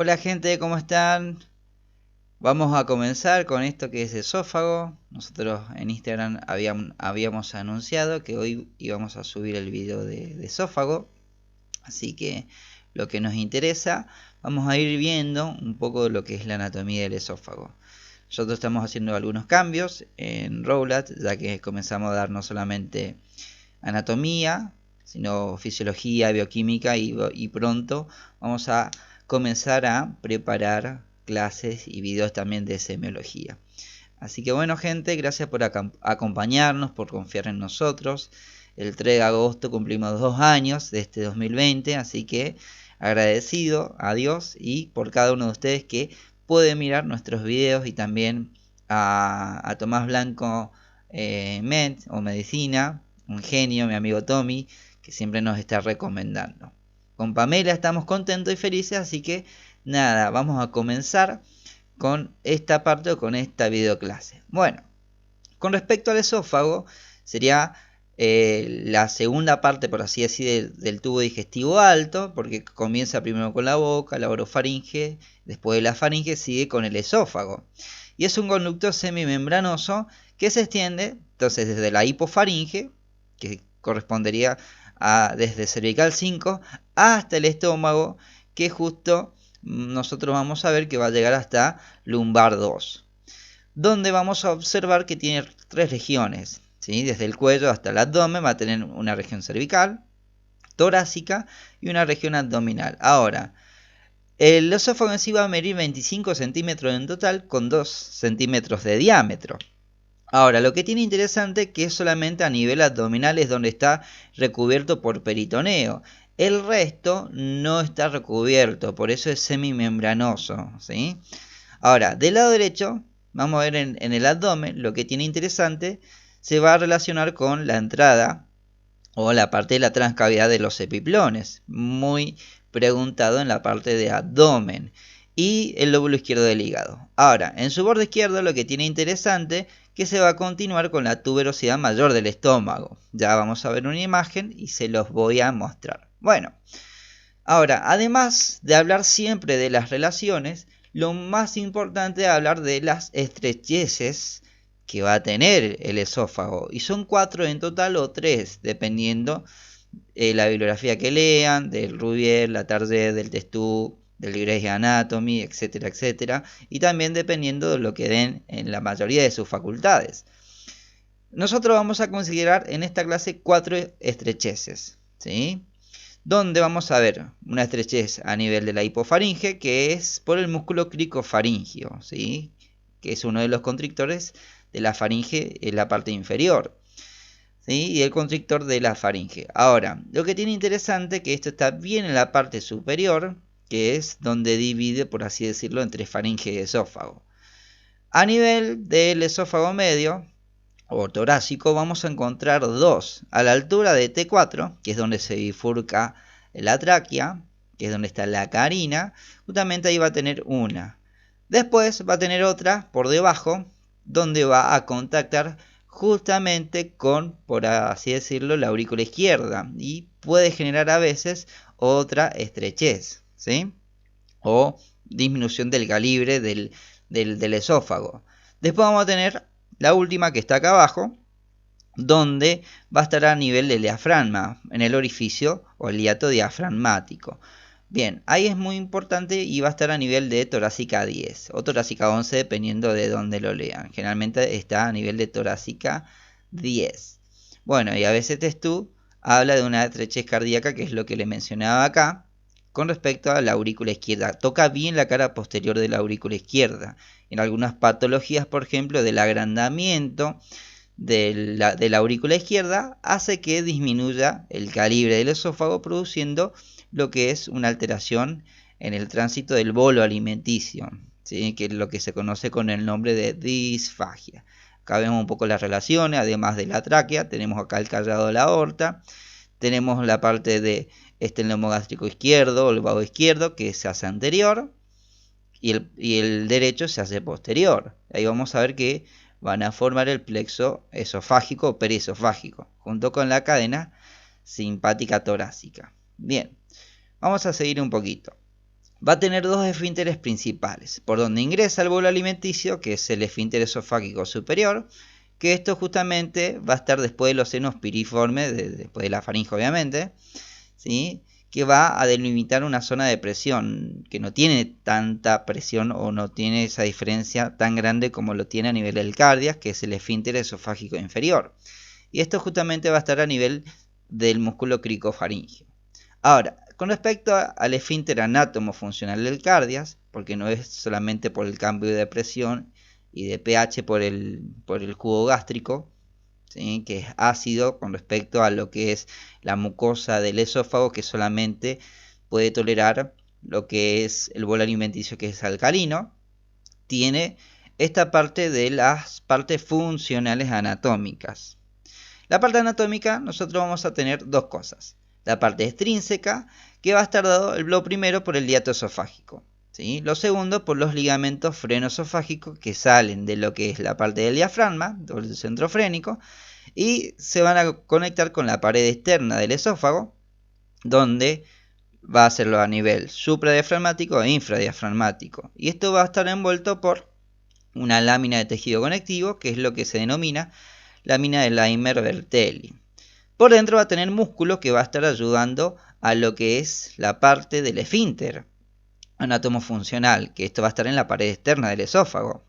Hola gente, ¿cómo están? Vamos a comenzar con esto que es esófago. Nosotros en Instagram habíamos anunciado que hoy íbamos a subir el video de esófago. Así que lo que nos interesa, vamos a ir viendo un poco de lo que es la anatomía del esófago. Nosotros estamos haciendo algunos cambios en Rowlat, ya que comenzamos a dar no solamente anatomía, sino fisiología, bioquímica y pronto vamos a comenzar a preparar clases y videos también de semiología. Así que bueno gente, gracias por acompañarnos, por confiar en nosotros. El 3 de agosto cumplimos 2 años de este 2020, así que agradecido a Dios y por cada uno de ustedes que puede mirar nuestros videos y también a Tomás Blanco Med o Medicina, un genio, mi amigo Tommy, que siempre nos está recomendando. Con Pamela estamos contentos y felices, así que nada, vamos a comenzar con esta parte o con esta videoclase. Bueno, con respecto al esófago, sería la segunda parte, por así decir, del tubo digestivo alto, porque comienza primero con la boca, la orofaringe, después de la faringe sigue con el esófago. Y es un conducto semimembranoso que se extiende entonces desde la hipofaringe, que correspondería a desde cervical 5 hasta el estómago, que justo nosotros vamos a ver que va a llegar hasta lumbar 2, donde vamos a observar que tiene tres regiones, ¿sí? Desde el cuello hasta el abdomen va a tener una región cervical, torácica y una región abdominal. Ahora, el esófago en sí va a medir 25 centímetros en total con 2 centímetros de diámetro. Ahora, lo que tiene interesante es que es solamente a nivel abdominal es donde está recubierto por peritoneo. El resto no está recubierto, por eso es semimembranoso, ¿sí? Ahora, del lado derecho, vamos a ver en el abdomen, lo que tiene interesante se va a relacionar con la entrada o la parte de la transcavidad de los epiplones, muy preguntado en la parte de abdomen, y el lóbulo izquierdo del hígado. Ahora, en su borde izquierdo lo que tiene interesante que se va a continuar con la tuberosidad mayor del estómago. Ya vamos a ver una imagen y se los voy a mostrar. Bueno, ahora, además de hablar siempre de las relaciones, lo más importante es hablar de las estrecheces que va a tener el esófago. Y son 4 en total o 3, dependiendo la bibliografía que lean, del Rubier, la Target, del Testú, del Grey's Anatomy, etcétera, etcétera. Y también dependiendo de lo que den en la mayoría de sus facultades. Nosotros vamos a considerar en esta clase 4 estrecheces, ¿sí? Donde vamos a ver una estrechez a nivel de la hipofaringe, que es por el músculo cricofaringio, ¿sí? Que es uno de los constrictores de la faringe en la parte inferior, ¿sí? Y el constrictor de la faringe. Ahora, lo que tiene interesante es que esto está bien en la parte superior, que es donde divide, por así decirlo, entre faringe y esófago. A nivel del esófago medio o torácico vamos a encontrar dos. A la altura de T4, que es donde se bifurca la tráquea, que es donde está la carina, justamente ahí va a tener una. Después va a tener otra por debajo, donde va a contactar justamente con, por así decirlo, la aurícula izquierda. Y puede generar a veces otra estrechez, ¿sí? O disminución del calibre del esófago. Después vamos a tener la última que está acá abajo, donde va a estar a nivel del diafragma, en el orificio o el hiato diafragmático. Bien, ahí es muy importante y va a estar a nivel de torácica 10 o torácica 11 dependiendo de dónde lo lean. Generalmente está a nivel de torácica 10. Bueno, y a veces Testú habla de una estrechez cardíaca, que es lo que le mencionaba acá, con respecto a la aurícula izquierda. Toca bien la cara posterior de la aurícula izquierda. En algunas patologías, por ejemplo, del agrandamiento de la aurícula izquierda, hace que disminuya el calibre del esófago, produciendo lo que es una alteración en el tránsito del bolo alimenticio, ¿sí? Que es lo que se conoce con el nombre de disfagia. Acá vemos un poco las relaciones, además de la tráquea, tenemos acá el callado de la aorta, tenemos la parte de el lomo gástrico izquierdo, el vago izquierdo, que se hace anterior, y el derecho se hace posterior. Ahí vamos a ver que van a formar el plexo esofágico o periesofágico, junto con la cadena simpática torácica. Bien, vamos a seguir un poquito. va a tener dos esfínteres principales, por donde ingresa el bolo alimenticio, que es el esfínter esofágico superior, que esto justamente va a estar después de los senos piriformes, después de la faringe obviamente, ¿sí? Que va a delimitar una zona de presión que no tiene tanta presión o no tiene esa diferencia tan grande como lo tiene a nivel del cardias, que es el esfínter esofágico inferior. Y esto justamente va a estar a nivel del músculo cricofaringio. Ahora, con respecto al esfínter anátomo funcional del cardias, porque no es solamente por el cambio de presión y de pH por el jugo gástrico, ¿sí? Que es ácido con respecto a lo que es la mucosa del esófago, que solamente puede tolerar lo que es el bolo alimenticio, que es alcalino. Tiene esta parte de las partes funcionales anatómicas. La parte anatómica nosotros vamos a tener dos cosas. La parte extrínseca, que va a estar dado lo primero por el hiato esofágico, ¿sí? Lo segundo por los ligamentos frenoesofágicos que salen de lo que es la parte del diafragma, del centro frénico, y se van a conectar con la pared externa del esófago, donde va a hacerlo a nivel supradiafragmático e infradiafragmático. Y esto va a estar envuelto por una lámina de tejido conectivo, que es lo que se denomina lámina de Leimer-Bertelli. Por dentro va a tener músculo que va a estar ayudando a lo que es la parte del esfínter anatomofuncional, que esto va a estar en la pared externa del esófago.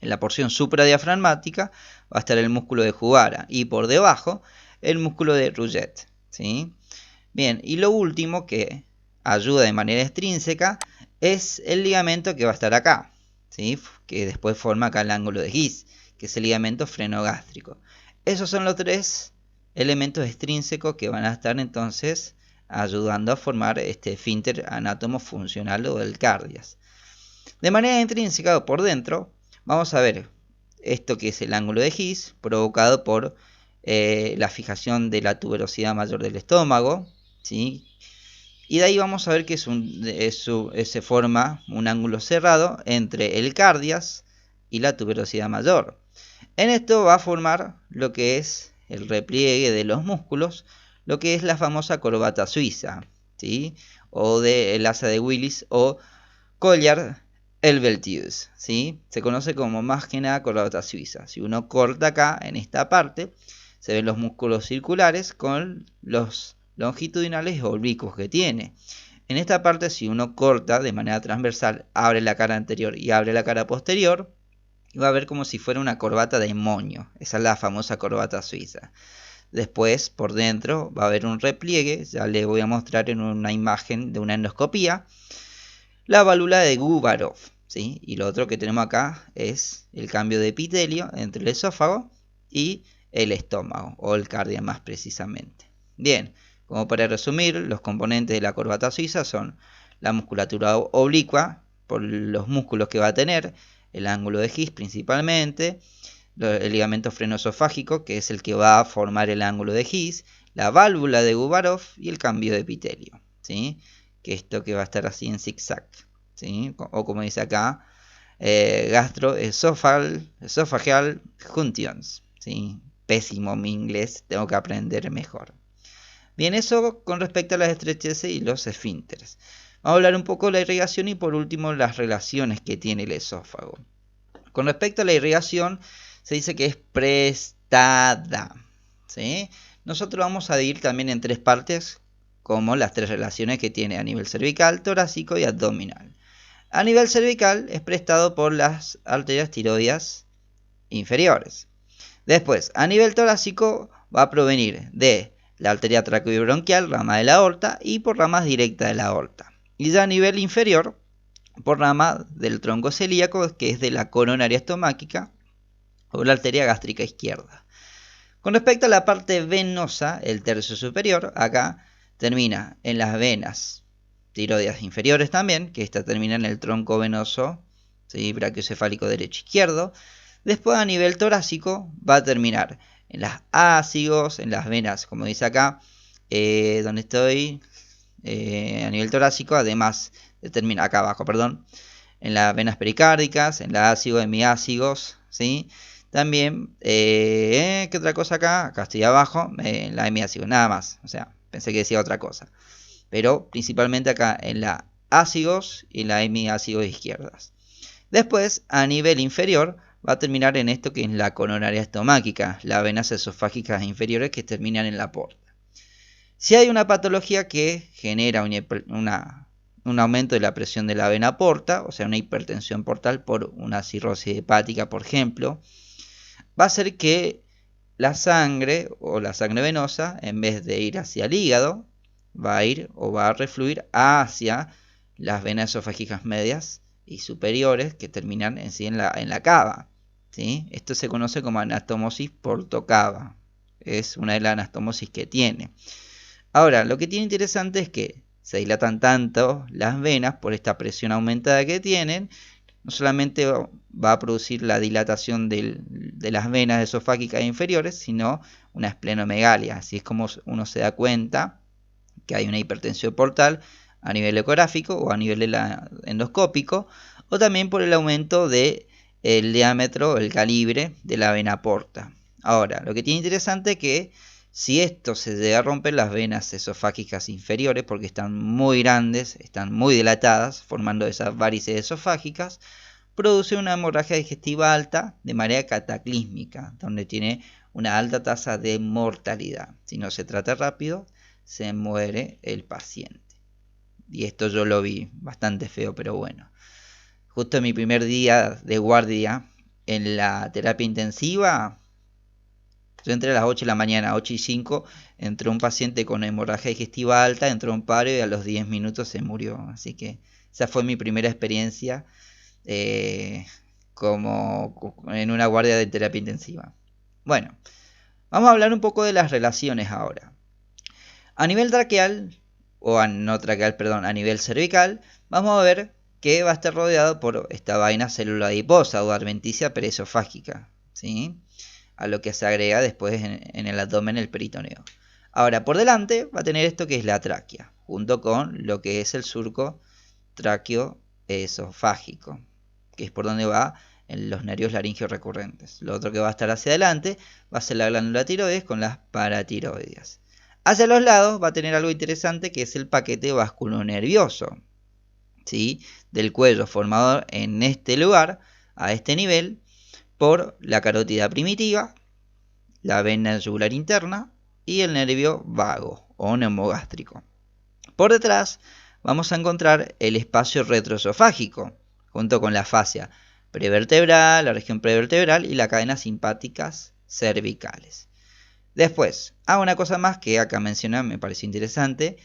En la porción supradiafragmática va a estar el músculo de Jugara y por debajo el músculo de Rouget, ¿sí? Bien, y lo último que ayuda de manera extrínseca es el ligamento que va a estar acá, ¿sí? Que después forma acá el ángulo de His, que es el ligamento frenogástrico. Esos son los tres elementos extrínsecos que van a estar entonces ayudando a formar este esfínter anátomo funcional o del cardias. De manera intrínseca o por dentro, vamos a ver esto que es el ángulo de His, provocado por la fijación de la tuberosidad mayor del estómago, ¿sí? Y de ahí vamos a ver que se forma un ángulo cerrado entre el cardias y la tuberosidad mayor. En esto va a formar lo que es el repliegue de los músculos, lo que es la famosa corbata suiza, ¿sí? O del asa de Willis o collar Helvetius, ¿sí? Se conoce como más que nada corbata suiza. Si uno corta acá en esta parte, se ven los músculos circulares con los longitudinales o oblicuos que tiene. En esta parte, si uno corta de manera transversal, abre la cara anterior y abre la cara posterior, y va a ver como si fuera una corbata de moño. Esa es la famosa corbata suiza. Después, por dentro, va a haber un repliegue. Ya les voy a mostrar en una imagen de una endoscopía. La válvula de Gubarov, ¿sí? Y lo otro que tenemos acá es el cambio de epitelio entre el esófago y el estómago, o el cardia más precisamente. Bien, como para resumir, los componentes de la corbata suiza son la musculatura oblicua, por los músculos que va a tener, el ángulo de His principalmente, el ligamento frenoesofágico, que es el que va a formar el ángulo de His, la válvula de Gubarov y el cambio de epitelio, ¿sí? Que esto que va a estar así en zigzag, ¿sí? O como dice acá, gastroesophageal junctions, ¿sí? Pésimo mi inglés, tengo que aprender mejor. Bien, eso con respecto a las estrecheces y los esfínteres. Vamos a hablar un poco de la irrigación y por último las relaciones que tiene el esófago. Con respecto a la irrigación, se dice que es prestada, ¿sí? Nosotros vamos a dividir también en tres partes, como las tres relaciones que tiene a nivel cervical, torácico y abdominal. A nivel cervical es prestado por las arterias tiroideas inferiores. Después, a nivel torácico va a provenir de la arteria traqueobronquial, rama de la aorta, y por ramas directas de la aorta. Y ya a nivel inferior, por rama del tronco celíaco, que es de la coronaria estomáquica o la arteria gástrica izquierda. Con respecto a la parte venosa, el tercio superior, acá termina en las venas tiroideas inferiores también, que esta termina en el tronco venoso, ¿sí? Brachiocefálico derecho-izquierdo. Después a nivel torácico va a terminar en las ácigos, en las venas, como dice acá, donde estoy, a nivel torácico, además termina acá abajo, perdón, en las venas pericárdicas, en la ácigo hemiácigos, ¿sí? También, ¿qué otra cosa acá? Acá estoy abajo, la hemiácigo, nada más, o sea, pensé que decía otra cosa. Pero principalmente acá en la hemíácigos y la hemiácigos izquierdas. Después, a nivel inferior, va a terminar en esto que es la coronaria estomáquica, las venas esofágicas inferiores que terminan en la porta. Si hay una patología que genera un aumento de la presión de la vena porta, o sea, una hipertensión portal por una cirrosis hepática, por ejemplo, va a hacer que la sangre o la sangre venosa, en vez de ir hacia el hígado, va a ir o va a refluir hacia las venas esofágicas medias y superiores que terminan en sí en la cava. ¿Sí? Esto se conoce como anastomosis portocava. Es una de las anastomosis que tiene. Ahora, lo que tiene interesante es que se dilatan tanto las venas por esta presión aumentada que tienen. No solamente va a producir la dilatación de las venas esofágicas inferiores, sino una esplenomegalia. Así es como uno se da cuenta que hay una hipertensión portal a nivel ecográfico o a nivel endoscópico, o también por el aumento del diámetro, el calibre de la vena porta. Ahora, lo que tiene interesante es que si esto se llega a romper las venas esofágicas inferiores, porque están muy grandes, están muy dilatadas, formando esas varices esofágicas, produce una hemorragia digestiva alta de manera cataclísmica, donde tiene una alta tasa de mortalidad. Si no se trata rápido, se muere el paciente. Y esto yo lo vi bastante feo, pero bueno. Justo en mi primer día de guardia en la terapia intensiva, yo entré a las 8 de la mañana, 8 y 5, entró un paciente con hemorragia digestiva alta, entró un paro y a los 10 minutos se murió. Así que esa fue mi primera experiencia como en una guardia de terapia intensiva. Bueno, vamos a hablar un poco de las relaciones ahora. A nivel traqueal, no traqueal, perdón, a nivel cervical, vamos a ver que va a estar rodeado por esta vaina célula adiposa o adventicia peresofágica, ¿sí? A lo que se agrega después en el abdomen el peritoneo. Ahora, por delante va a tener esto que es la tráquea, junto con lo que es el surco tráqueo-esofágico, que es por donde va en los nervios laringeos recurrentes. Lo otro que va a estar hacia adelante va a ser la glándula tiroides con las paratiroides. Hacia los lados va a tener algo interesante que es el paquete vasculonervioso, ¿sí? Del cuello, formado en este lugar, a este nivel, por la carótida primitiva, la vena yugular interna y el nervio vago o neumogástrico. Por detrás vamos a encontrar el espacio retroesofágico, junto con la fascia prevertebral, la región prevertebral y las cadenas simpáticas cervicales. Después, una cosa más que acá mencioné, me pareció interesante.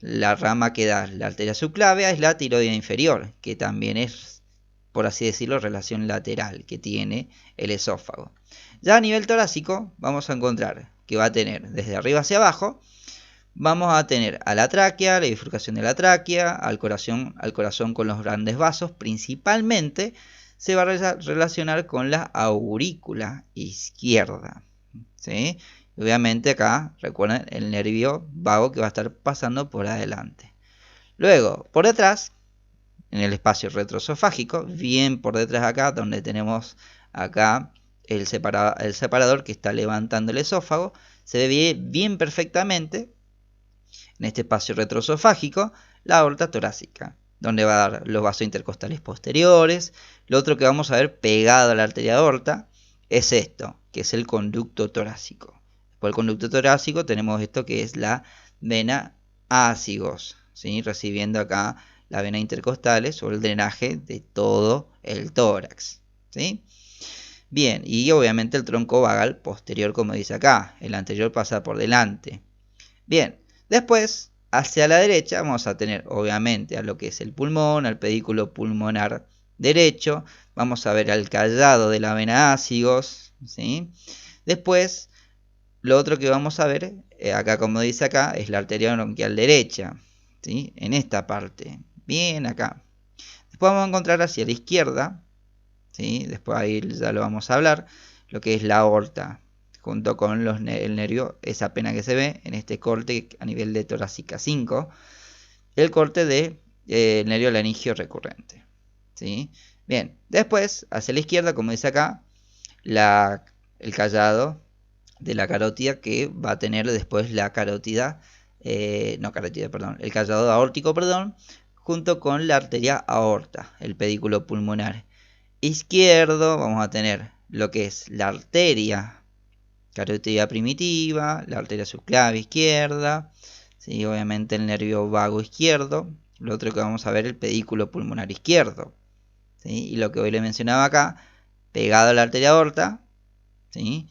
La rama que da la arteria subclavea es la tiroidea inferior, que también es, por así decirlo, relación lateral que tiene el esófago. Ya a nivel torácico vamos a encontrar que va a tener desde arriba hacia abajo, vamos a tener a la tráquea, la bifurcación de la tráquea, al corazón con los grandes vasos, principalmente se va a relacionar con la aurícula izquierda, ¿sí? Obviamente acá, recuerden, el nervio vago que va a estar pasando por adelante. Luego, por detrás, en el espacio retroesofágico, bien por detrás acá, donde tenemos acá el separador que está levantando el esófago, se ve bien perfectamente en este espacio retroesofágico la aorta torácica, donde va a dar los vasos intercostales posteriores. Lo otro que vamos a ver pegado a la arteria aorta es esto, que es el conducto torácico. Por el conducto torácico tenemos esto que es la vena ácigos, ¿sí? Recibiendo acá la vena intercostales o el drenaje de todo el tórax, ¿sí? Bien, y obviamente el tronco vagal posterior, como dice acá, el anterior pasa por delante. Bien, después hacia la derecha vamos a tener obviamente a lo que es el pulmón, al pedículo pulmonar derecho, vamos a ver al callado de la vena ácigos, ¿sí? Después lo otro que vamos a ver, acá como dice acá, es la arteria bronquial derecha, ¿sí? En esta parte, bien acá. Después vamos a encontrar hacia la izquierda, ¿sí? Después ahí ya lo vamos a hablar, lo que es la aorta, junto con el nervio, esa pena que se ve en este corte a nivel de torácica 5, el corte del nervio laringeo recurrente, ¿sí? Bien, después hacia la izquierda, como dice acá, el callado de la carótida que va a tener después la carótida, el callado aórtico, junto con la arteria aorta, el pedículo pulmonar izquierdo. Vamos a tener lo que es la arteria carótida primitiva, la arteria subclavia izquierda, ¿sí? Obviamente el nervio vago izquierdo. Lo otro que vamos a ver, el pedículo pulmonar izquierdo, ¿sí? Y lo que hoy le mencionaba acá, pegado a la arteria aorta, ¿sí?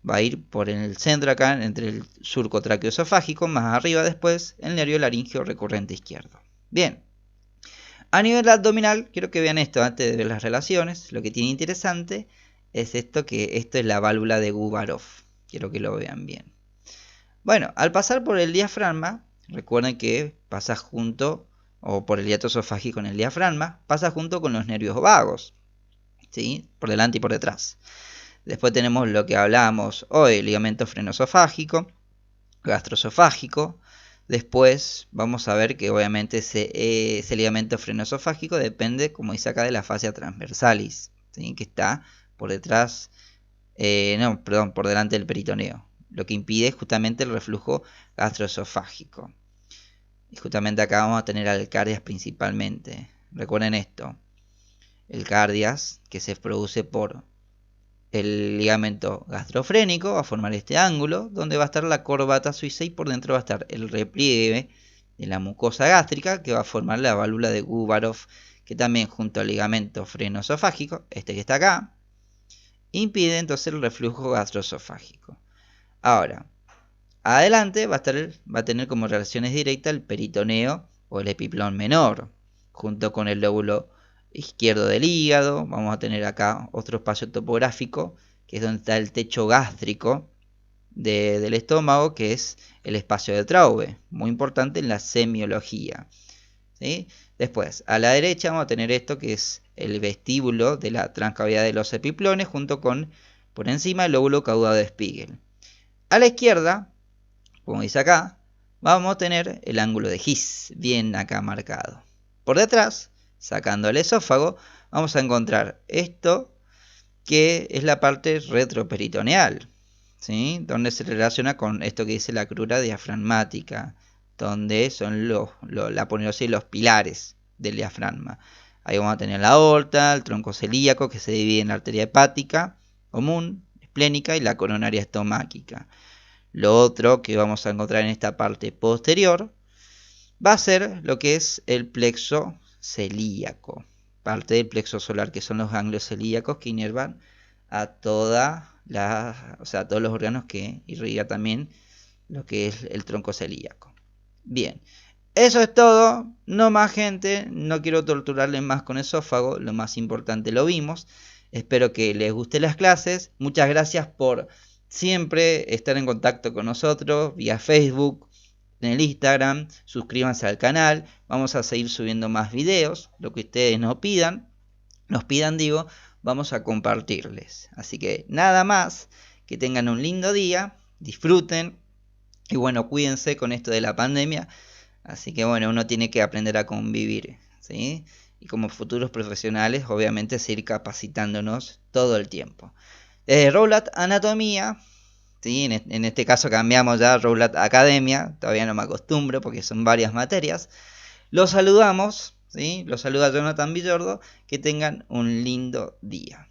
Va a ir por el centro acá, entre el surco traqueoesofágico, más arriba después, el nervio laríngeo recurrente izquierdo. Bien. A nivel abdominal, quiero que vean esto antes de ver las relaciones. Lo que tiene interesante es esto, que esto es la válvula de Gubarov. Quiero que lo vean bien. Bueno, al pasar por el diafragma, recuerden que pasa junto, o por el hiato esofágico en el diafragma, pasa junto con los nervios vagos, ¿sí? Por delante y por detrás. Después tenemos lo que hablábamos hoy, ligamento frenoesofágico, gastroesofágico. Después vamos a ver que obviamente ese ligamento frenoesofágico depende, como dice acá, de la fascia transversalis, ¿sí? Que está por detrás, por delante del peritoneo, lo que impide justamente el reflujo gastroesofágico. Y justamente acá vamos a tener al cardias principalmente. Recuerden esto, el cardias que se produce por el ligamento gastrofrénico va a formar este ángulo donde va a estar la corbata suiza y por dentro va a estar el repliegue de la mucosa gástrica que va a formar la válvula de Gubarov, que también junto al ligamento frenoesofágico, este que está acá, impide entonces el reflujo gastroesofágico. Ahora, adelante va a tener como relaciones directas el peritoneo o el epiplón menor, junto con el lóbulo izquierdo del hígado. Vamos a tener acá otro espacio topográfico, que es donde está el techo gástrico del estómago, que es el espacio de Traube, muy importante en la semiología, ¿sí? Después, a la derecha vamos a tener esto, que es el vestíbulo de la transcavidad de los epiplones, junto con, por encima, el lóbulo caudado de Spiegel. A la izquierda, como dice acá, vamos a tener el ángulo de His, bien acá marcado. Por detrás, sacando el esófago, vamos a encontrar esto, que es la parte retroperitoneal, ¿sí? Donde se relaciona con esto que dice la crura diafragmática, donde son la aponeosis y los pilares del diafragma. Ahí vamos a tener la aorta, el tronco celíaco, que se divide en la arteria hepática común, esplénica, y la coronaria estomáquica. Lo otro que vamos a encontrar en esta parte posterior va a ser lo que es el plexo celíaco, parte del plexo solar, que son los ganglios celíacos que inervan a todos los órganos que irriga también lo que es el tronco celíaco. Bien, eso es todo, no más gente, no quiero torturarles más con esófago, lo más importante lo vimos. Espero que les gusten las clases, muchas gracias por siempre estar en contacto con nosotros vía Facebook, en el Instagram. Suscríbanse al canal, vamos a seguir subiendo más videos, lo que ustedes nos pidan, vamos a compartirles. Así que nada más, que tengan un lindo día, disfruten y bueno, cuídense con esto de la pandemia. Así que bueno, uno tiene que aprender a convivir, ¿sí? Y como futuros profesionales, obviamente seguir capacitándonos todo el tiempo. Rowlatt Anatomía, ¿sí? En este caso cambiamos ya a Rowlatt Academia, todavía no me acostumbro porque son varias materias. Los saludamos, ¿sí? Los saluda Jonathan Villordo, que tengan un lindo día.